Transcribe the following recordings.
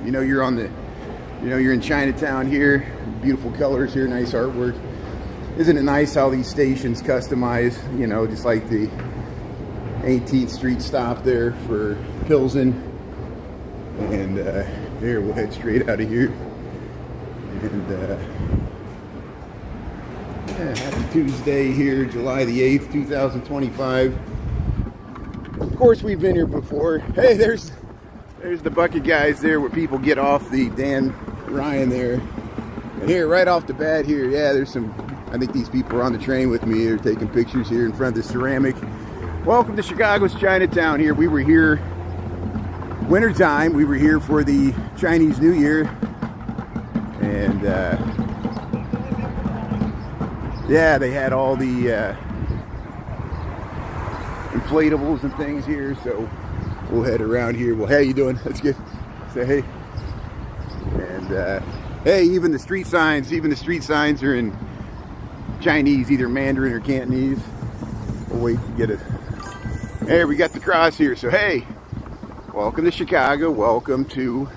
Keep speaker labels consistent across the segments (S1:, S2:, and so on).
S1: You know you're on the, you're in Chinatown here. Beautiful colors here, nice artwork. Isn't it nice how these stations customize, just like the 18th Street stop there for Pilsen. And here, we'll head straight out of here. And happy Tuesday here, July the 8th, 2025. Of course, we've been here before. Hey, there's the bucket guys there where people get off the Dan Ryan there. And here, right off the bat here, yeah, there's some, I think these people are on the train with me. They're taking pictures here in front of the ceramic. Welcome to Chicago's Chinatown here. We were here wintertime. We were here for the Chinese New Year. And yeah, they had all the inflatables and things here. So we'll head around here. Well, hey, how you doing? That's good. Say hey. And hey, even the street signs are in Chinese, either Mandarin or Cantonese. We'll wait to get it. Hey, we got the cross here. So hey, welcome to Chicago. Welcome to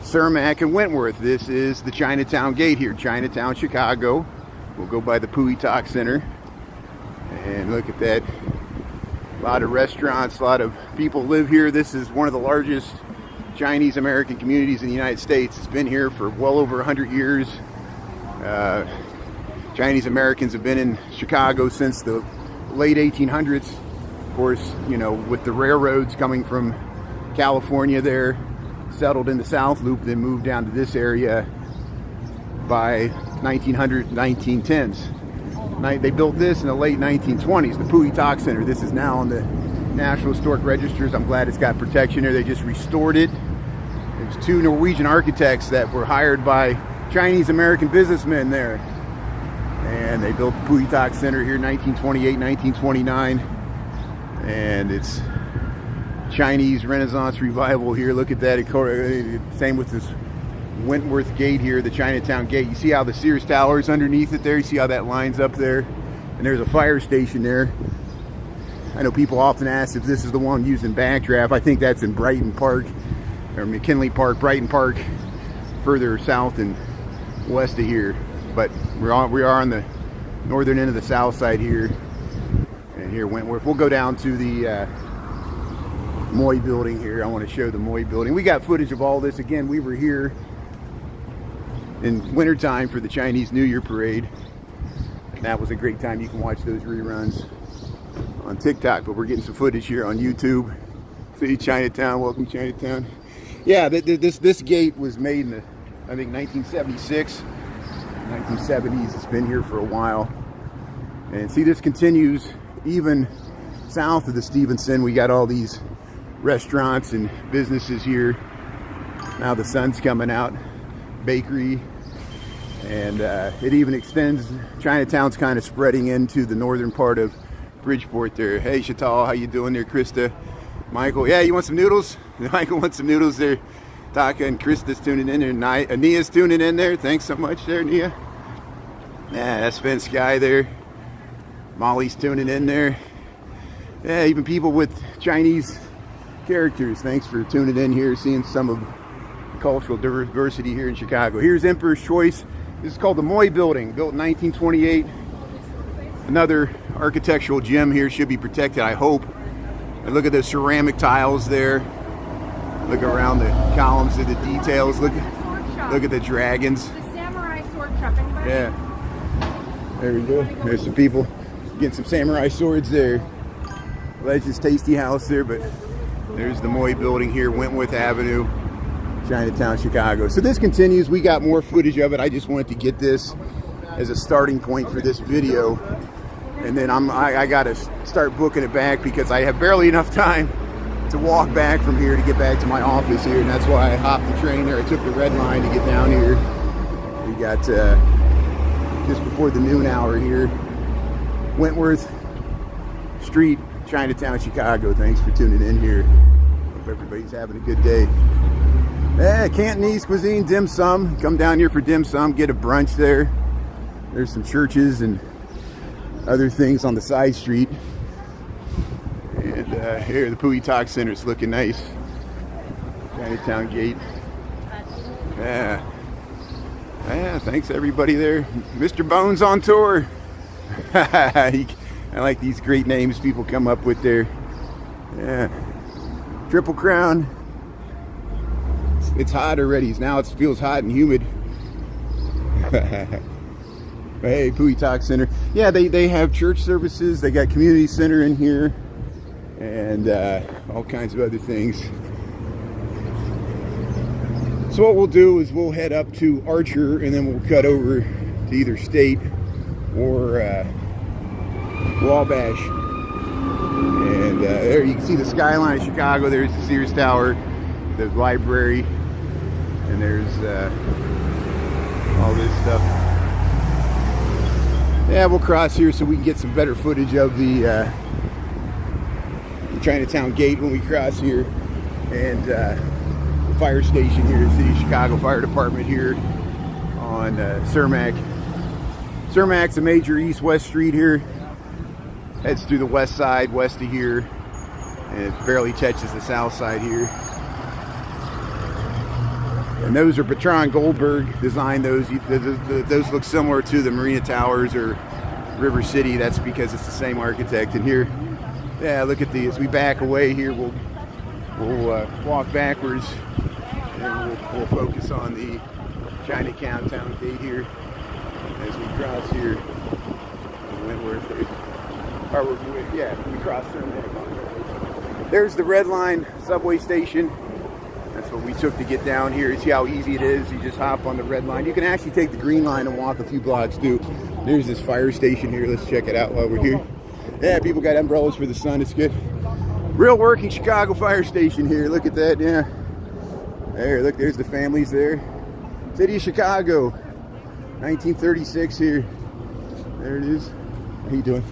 S1: Cermak and Wentworth. This is the Chinatown gate here, Chinatown, Chicago. We'll go by the Pullman Talk Center. And look at that. A lot of restaurants, a lot of people live here. This is one of the largest Chinese American communities in the United States. It's been here for well over 100 years. Chinese Americans have been in Chicago since the late 1800s. Of course, with the railroads coming from California there, settled in the South Loop, then moved down to this area by 1900, 1910s. They built this in the late 1920s, the Pullman Talk Center. This is now on the National Historic Registers. I'm glad it's got protection here. They just restored it. There's two Norwegian architects that were hired by Chinese American businessmen there. And they built the Pullman Talk Center here in 1928, 1929. And it's Chinese Renaissance revival here. Look at that. Same with this Wentworth gate here, the Chinatown gate. You see how the Sears Tower is underneath it there? You see how that lines up there? And there's a fire station there. I know people often ask if this is the one used in Backdraft. I think that's in Brighton Park, or McKinley Park, Brighton Park, further south and west of here. But we are on the northern end of the south side here. And here, Wentworth. We'll go down to the Moy building here. I want to show the Moy building. We got footage of all this. Again, we were here in wintertime for the Chinese New Year parade. And that was a great time. You can watch those reruns on TikTok, but we're getting some footage here on YouTube. See Chinatown, welcome Chinatown. Yeah, this gate was made in the, I think, 1976, 1970s. It's been here for a while. And see, this continues even south of the Stevenson. We got all these restaurants and businesses here. Now the sun's coming out. Bakery. And it even extends. Chinatown's kind of spreading into the northern part of Bridgeport there. Hey Chantal, how you doing there? Krista, Michael, yeah, you want some noodles? Michael wants some noodles there. Taka and Krista's tuning in there. Nia's tuning in there. Thanks so much there, Nia. Yeah, that's Ben Sky there. Molly's tuning in there. Yeah, even people with Chinese characters. Thanks for tuning in here, seeing some of the cultural diversity here in Chicago. Here's Emperor's Choice. This is called the Moy Building, built in 1928. Another architectural gem here, should be protected, I hope. And look at the ceramic tiles there. Look around the columns of the details. Look at the dragons.
S2: The samurai sword shop. Anybody?
S1: Yeah. There we go. There's some people getting some samurai swords there. Legends Tasty House there, but there's the Moy Building here, Wentworth Avenue, Chinatown, Chicago. So this continues. We got more footage of it. I just wanted to get this as a starting point for this video. And then I got to start booking it back because I have barely enough time to walk back from here to get back to my office here. And that's why I hopped the train there. I took the red line to get down here. We got just before the noon hour here. Wentworth Street, Chinatown, Chicago. Thanks for tuning in here. Hope everybody's having a good day. Cantonese cuisine, dim sum. Come down here for dim sum, get a brunch there. There's some churches and other things on the side street. And here, the Pullman Talk Center is looking nice. Chinatown gate. Yeah. Yeah, thanks everybody there. Mr. Bones on tour. I like these great names people come up with there. Yeah. Triple Crown. It's hot already. Now it feels hot and humid. Hey, Pui Talk Center. Yeah, they have church services. They got community center in here. And all kinds of other things. So what we'll do is we'll head up to Archer and then we'll cut over to either State or Wabash. And there you can see the skyline of Chicago. There's the Sears Tower, the library, and there's all this stuff. Yeah, we'll cross here so we can get some better footage of the Chinatown gate when we cross here. And the fire station here, the City of Chicago Fire Department here on Cermak. Cermak's a major east-west street here. Heads through the west side, west of here, and it barely touches the south side here. And those are Bertrand Goldberg designed those. Those look similar to the Marina Towers or River City. That's because it's the same architect. And here, yeah, look at these. As we back away here, we'll walk backwards, and we'll focus on the Chinatown gate here as we cross here. Wentworth. We cross through. There's the Red Line subway station. That's what we took to get down here. See how easy it is. You just hop on the Red Line. You can actually take the Green Line and walk a few blocks too. There's this fire station here. Let's check it out while we're here. Yeah, people got umbrellas for the sun. It's good. Real working Chicago fire station here. Look at that. Yeah. There, look, there's the families there. City of Chicago, 1936 here. There it is. How you doing?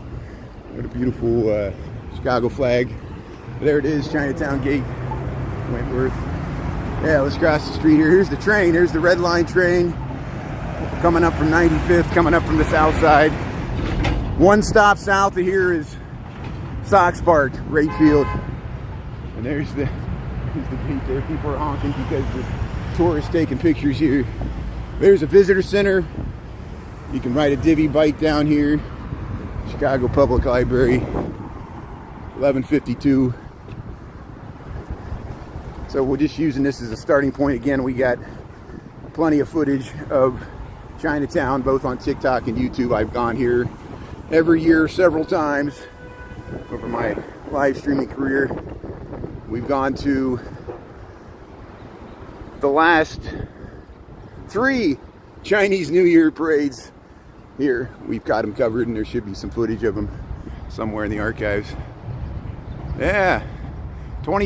S1: What a beautiful Chicago flag. There it is, Chinatown gate, Wentworth. Yeah, let's cross the street here. Here's the train. There's the Red Line train coming up from 95th, coming up from the south side. One stop south of here is Sox Park, Rayfield. And there's the gate there. People are honking because the tourists taking pictures here. There's a visitor center. You can ride a divvy bike down here. Chicago Public Library, 1152. So we're just using this as a starting point. Again, we got plenty of footage of Chinatown, both on TikTok and YouTube. I've gone here every year several times over my live streaming career. We've gone to the last 3 Chinese New Year parades here. We've got them covered, and there should be some footage of them somewhere in the archives. Yeah, 20